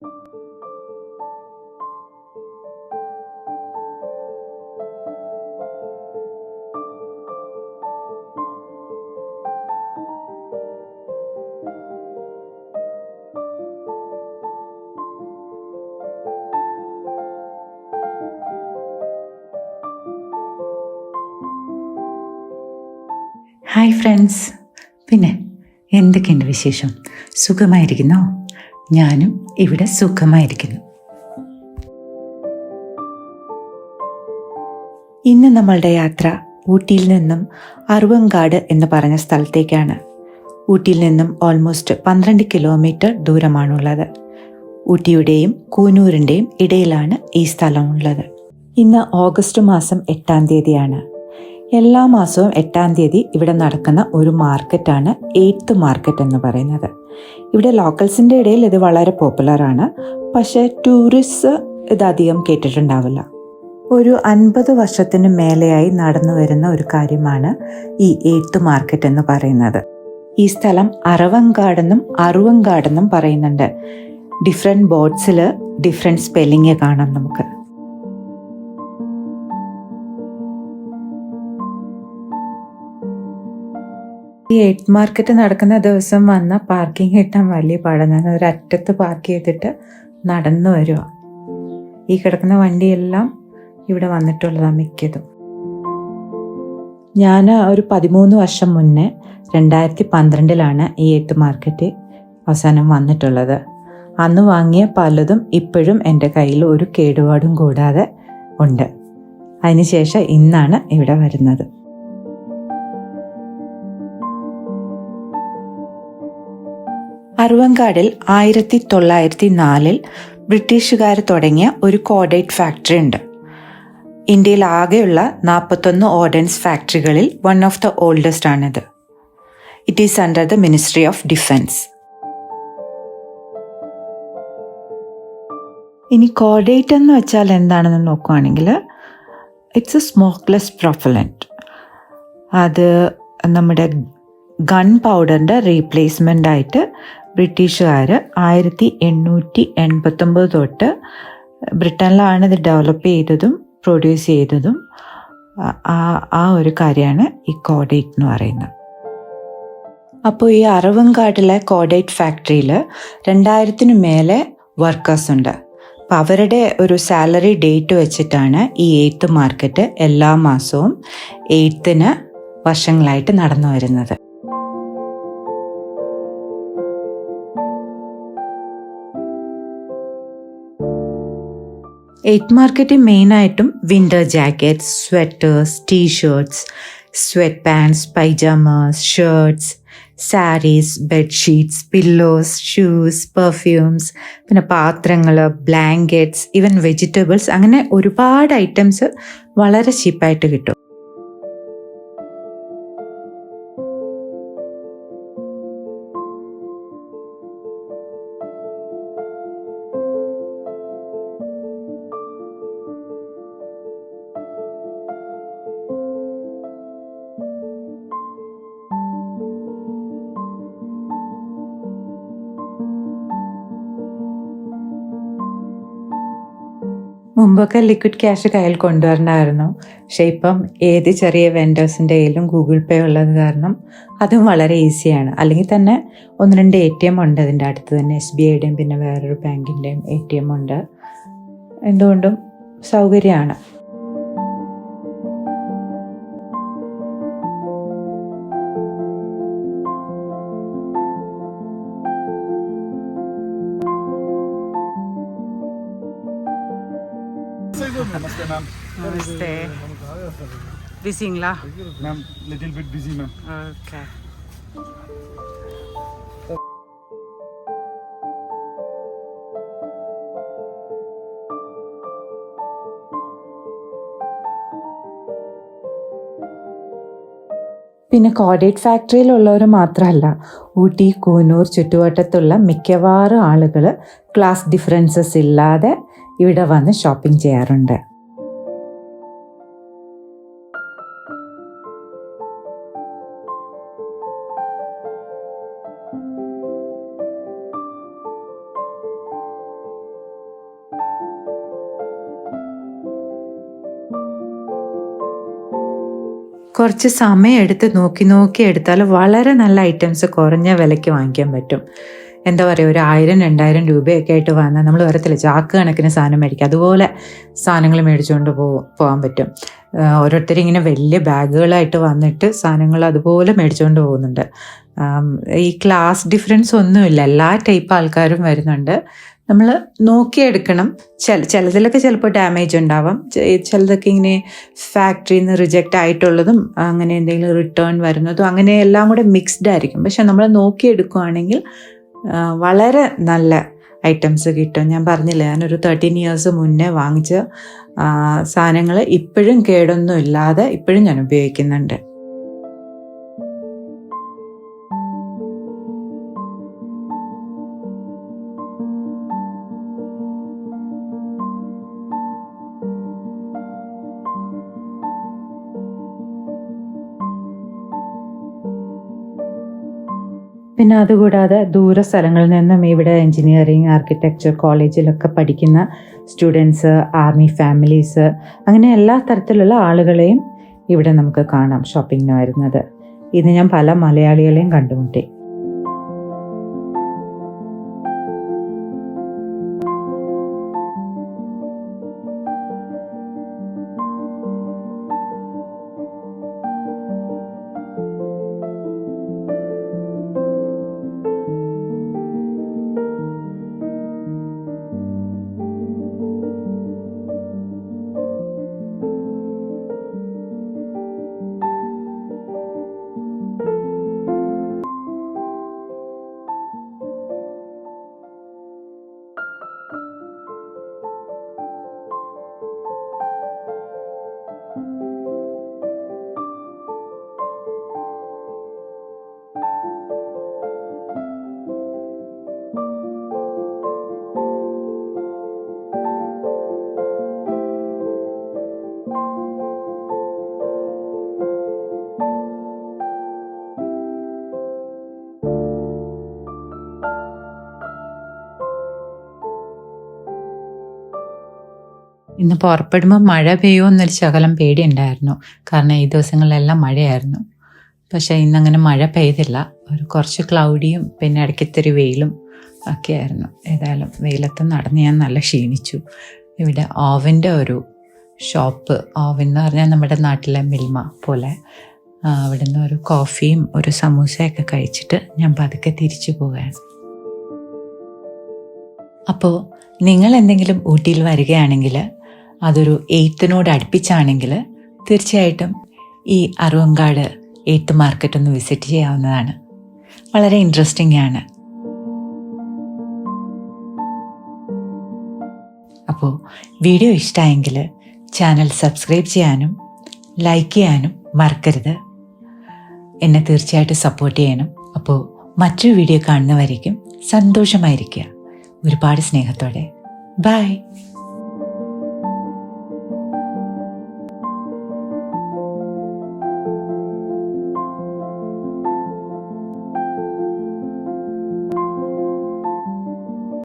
Hi friends, പിന്നെ എന്തൊക്കെയുണ്ട് വിശേഷം? സുഖമായിരിക്കുന്നോ? ഞാനും ഇവിടെ സുഖമായിരിക്കുന്നു. ഇന്ന് നമ്മളുടെ യാത്ര ഊട്ടിയിൽ നിന്നും അറുവങ്കാട് എന്ന് പറഞ്ഞ സ്ഥലത്തേക്കാണ്. ഊട്ടിയിൽ നിന്നും ഓൾമോസ്റ്റ് 12 കിലോമീറ്റർ ദൂരമാണുള്ളത്. ഊട്ടിയുടെയും കൂനൂരിൻ്റെയും ഇടയിലാണ് ഈ സ്ഥലമുള്ളത്. ഇന്ന് ഓഗസ്റ്റ് മാസം 8-ാം തീയതിയാണ്. എല്ലാ മാസവും 8-ാം തീയതി ഇവിടെ നടക്കുന്ന ഒരു മാർക്കറ്റാണ് 8th മാർക്കറ്റ് എന്ന് പറയുന്നത്. ഇവിടെ ലോക്കൽസിൻ്റെ ഇടയിൽ ഇത് വളരെ പോപ്പുലറാണ്. പക്ഷേ ടൂറിസ്റ്റ് ഇതധികം കേട്ടിട്ടുണ്ടാവില്ല. ഒരു 50 വർഷത്തിന് മേലെയായി നടന്നു വരുന്ന ഒരു കാര്യമാണ് ഈ 8th മാർക്കറ്റ് എന്ന് പറയുന്നത്. ഈ സ്ഥലം അറവങ്കാടെന്നും അറുവങ്കാടെന്നും പറയുന്നുണ്ട്. ഡിഫറെൻറ്റ് ബോർഡ്സിൽ ഡിഫറെൻറ്റ് സ്പെല്ലിങ് കാണാം നമുക്ക്. ഈ 8th മാർക്കറ്റ് നടക്കുന്ന ദിവസം വന്ന പാർക്കിംഗ് കിട്ടാൻ വലിയ പാടാണ്. ഞാൻ ഒരറ്റത്ത് പാർക്ക് ചെയ്തിട്ട് നടന്നു വരുക. ഈ കിടക്കുന്ന വണ്ടിയെല്ലാം ഇവിടെ വന്നിട്ടുള്ളതാണ് മിക്കതും. ഞാൻ ഒരു 13 വർഷം മുന്നേ 2012-ലാണ് ഈ 8th മാർക്കറ്റ് അവസാനം വന്നിട്ടുള്ളത്. അന്ന് വാങ്ങിയ പലതും ഇപ്പോഴും എൻ്റെ കയ്യിൽ ഒരു കേടുപാടും കൂടാതെ ഉണ്ട്. അതിനുശേഷം ഇന്നാണ് ഇവിടെ വരുന്നത്. അറുവങ്കാടിൽ 1904 ബ്രിട്ടീഷുകാർ തുടങ്ങിയ ഒരു കോഡൈറ്റ് ഫാക്ടറി ഉണ്ട്. ഇന്ത്യയിൽ ആകെയുള്ള 41 ഓർഡൻസ് ഫാക്ടറികളിൽ വൺ ഓഫ് ദ ഓൾഡസ്റ്റ് ആണിത്. It is under the ministry of defence. ഇനി കോഡൈറ്റ് എന്ന് വെച്ചാൽ എന്താണെന്ന് നോക്കുകയാണെങ്കിൽ ഇറ്റ്സ് എ സ്മോക്ക്ലെസ് പ്രൊപ്പലൻറ്റ്. അത് നമ്മുടെ ഗൺ പൗഡറിൻ്റെ റീപ്ലേസ്മെൻ്റ് ആയിട്ട് ബ്രിട്ടീഷുകാർ 1889 തൊട്ട് ബ്രിട്ടനിലാണ് ഇത് ഡെവലപ്പ് ചെയ്തതും പ്രൊഡ്യൂസ് ചെയ്തതും. ആ ഒരു കാര്യമാണ് ഈ കോഡൈറ്റ് എന്ന് പറയുന്നത്. അപ്പോൾ ഈ അറവങ്കാടിലെ കോഡൈറ്റ് ഫാക്ടറിയിൽ 2000-ന് മേലെ വർക്കേഴ്സ് ഉണ്ട്. അപ്പം അവരുടെ ഒരു സാലറി ഡേറ്റ് വെച്ചിട്ടാണ് ഈ 8th മാർക്കറ്റ് എല്ലാ മാസവും 8th വർഷങ്ങളായിട്ട് നടന്നു വരുന്നത്. 8th മാർക്കറ്റ് മെയിനായിട്ടും winter jackets, sweaters, T shirts, sweat pants, pyjamas, shirts, saris, bedsheets, pillows, shoes, perfumes, പിന്നെ പാത്രങ്ങൾ, ബ്ലാങ്കറ്റ്സ്, ഈവൻ വെജിറ്റബിൾസ്, അങ്ങനെ ഒരുപാട് ഐറ്റംസ് വളരെ ചീപ്പായിട്ട് കിട്ടും. മുമ്പൊക്കെ ലിക്വിഡ് ക്യാഷ് കയ്യിൽ കൊണ്ടുവരണമായിരുന്നു. പക്ഷേ ഇപ്പം ഏത് ചെറിയ വെൻഡേഴ്സിൻ്റെ കയ്യിലും ഗൂഗിൾ പേ ഉള്ളത് കാരണം അതും വളരെ ഈസിയാണ്. അല്ലെങ്കിൽ തന്നെ 1-2 ATM ഉണ്ട് അതിൻ്റെ അടുത്ത് തന്നെ. SBIയുടെയും പിന്നെ വേറൊരു ബാങ്കിൻ്റെയും ATM ഉണ്ട്. എന്തുകൊണ്ടും സൗകര്യമാണ്. Namaste, ma'am. Namaste. Busy-ங்களா? Ma'am, little bit busy, ma'am. Okay. പിന്നെ കോഡൈറ്റ് ഫാക്ടറിയിലുള്ളവർ മാത്രമല്ല, ഊട്ടി, കൂനൂർ ചുറ്റുവട്ടത്തുള്ള മിക്കവാറും ആളുകൾ ക്ലാസ് ഡിഫറൻസസ് ഇല്ലാതെ ഇവിടെ വന്ന് ഷോപ്പിംഗ് ചെയ്യാറുണ്ട്. കുറച്ച് സമയം എടുത്ത് നോക്കി എടുത്താൽ വളരെ നല്ല ഐറ്റംസ് കുറഞ്ഞ വിലയ്ക്ക് വാങ്ങിക്കാൻ പറ്റും. എന്താ പറയുക, ഒരു 1000-2000 രൂപയൊക്കെ ആയിട്ട് വന്നാൽ നമ്മൾ വരത്തില്ല, ചാക്ക് കണക്കിന് സാധനം മേടിക്കുക, അതുപോലെ സാധനങ്ങൾ മേടിച്ചുകൊണ്ട് പോകാൻ പറ്റും. ഓരോരുത്തരിങ്ങനെ വലിയ ബാഗുകളായിട്ട് വന്നിട്ട് സാധനങ്ങൾ അതുപോലെ മേടിച്ചുകൊണ്ട് പോകുന്നുണ്ട്. ഈ ക്ലാസ് ഡിഫറൻസ് ഒന്നുമില്ല, എല്ലാ ടൈപ്പ് ആൾക്കാരും വരുന്നുണ്ട്. നമ്മൾ നോക്കിയെടുക്കണം. ചിലതിലൊക്കെ ചിലപ്പോൾ ഡാമേജ് ഉണ്ടാവാം, ചിലതൊക്കെ ഇങ്ങനെ ഫാക്ടറിയിൽ നിന്ന് റിജക്റ്റ് ആയിട്ടുള്ളതും അങ്ങനെ എന്തെങ്കിലും റിട്ടേൺ വരുന്നതും അങ്ങനെ എല്ലാം കൂടെ മിക്സ്ഡ് ആയിരിക്കും. പക്ഷെ നമ്മൾ നോക്കിയെടുക്കുകയാണെങ്കിൽ വളരെ നല്ല ഐറ്റംസ് കിട്ടും. ഞാൻ പറഞ്ഞില്ല, ഞാനൊരു 13 ഇയേഴ്സ് മുന്നേ വാങ്ങിച്ച സാധനങ്ങൾ ഇപ്പോഴും കേടൊന്നും ഇല്ലാതെ ഇപ്പോഴും ഞാൻ ഉപയോഗിക്കുന്നുണ്ട്. പിന്നെ അതുകൂടാതെ ദൂര സ്ഥലങ്ങളിൽ നിന്നും ഇവിടെ എൻജിനീയറിങ്, ആർക്കിടെക്ചർ കോളേജിലൊക്കെ പഠിക്കുന്ന സ്റ്റുഡൻസ്, ആർമി ഫാമിലീസ്, അങ്ങനെ എല്ലാ തരത്തിലുള്ള ആളുകളെയും ഇവിടെ നമുക്ക് കാണാം ഷോപ്പിങ്ങിന് വരുന്നത്. ഇത് ഞാൻ പല മലയാളികളെയും കണ്ടുമുട്ടി. ഇന്ന് പുറപ്പെടുമ്പോൾ മഴ പെയ്യുമോ എന്നൊരു ശകലം പേടിയുണ്ടായിരുന്നു, കാരണം ഈ ദിവസങ്ങളിലെല്ലാം മഴയായിരുന്നു. പക്ഷേ ഇന്നങ്ങനെ മഴ പെയ്തില്ല, ഒരു കുറച്ച് ക്ലൗഡിയും പിന്നെ ഇടയ്ക്കത്തൊരു വെയിലും ഒക്കെ ആയിരുന്നു. ഏതായാലും വെയിലത്ത് നടന്ന് ഞാൻ നല്ല ക്ഷീണിച്ചു. ഇവിടെ ഓവൻ്റെ ഒരു ഷോപ്പ്, ഓവൻ എന്ന് പറഞ്ഞാൽ നമ്മുടെ നാട്ടിലെ മിൽമ പോലെ, അവിടെ നിന്ന് ഒരു കോഫിയും ഒരു സമൂസയൊക്കെ കഴിച്ചിട്ട് ഞാൻ പതുക്കെ തിരിച്ചു പോവുകയാണ്. അപ്പോൾ നിങ്ങൾ എന്തെങ്കിലും ഊട്ടിയിൽ വരികയാണെങ്കിൽ, അതൊരു 8th അടുപ്പിച്ചാണെങ്കിൽ തീർച്ചയായിട്ടും ഈ അറുവങ്കാട് 8th മാർക്കറ്റ് ഒന്ന് വിസിറ്റ് ചെയ്യാവുന്നതാണ്. വളരെ ഇൻട്രസ്റ്റിംഗ് ആണ്. അപ്പോൾ വീഡിയോ ഇഷ്ടമായെങ്കിൽ ചാനൽ സബ്സ്ക്രൈബ് ചെയ്യാനും ലൈക്ക് ചെയ്യാനും മറക്കരുത്. എന്നെ തീർച്ചയായിട്ടും സപ്പോർട്ട് ചെയ്യണം. അപ്പോൾ മറ്റൊരു വീഡിയോ കാണുന്നവരേക്കും സന്തോഷമായിരിക്കുക. ഒരുപാട് സ്നേഹത്തോടെ. ബൈ.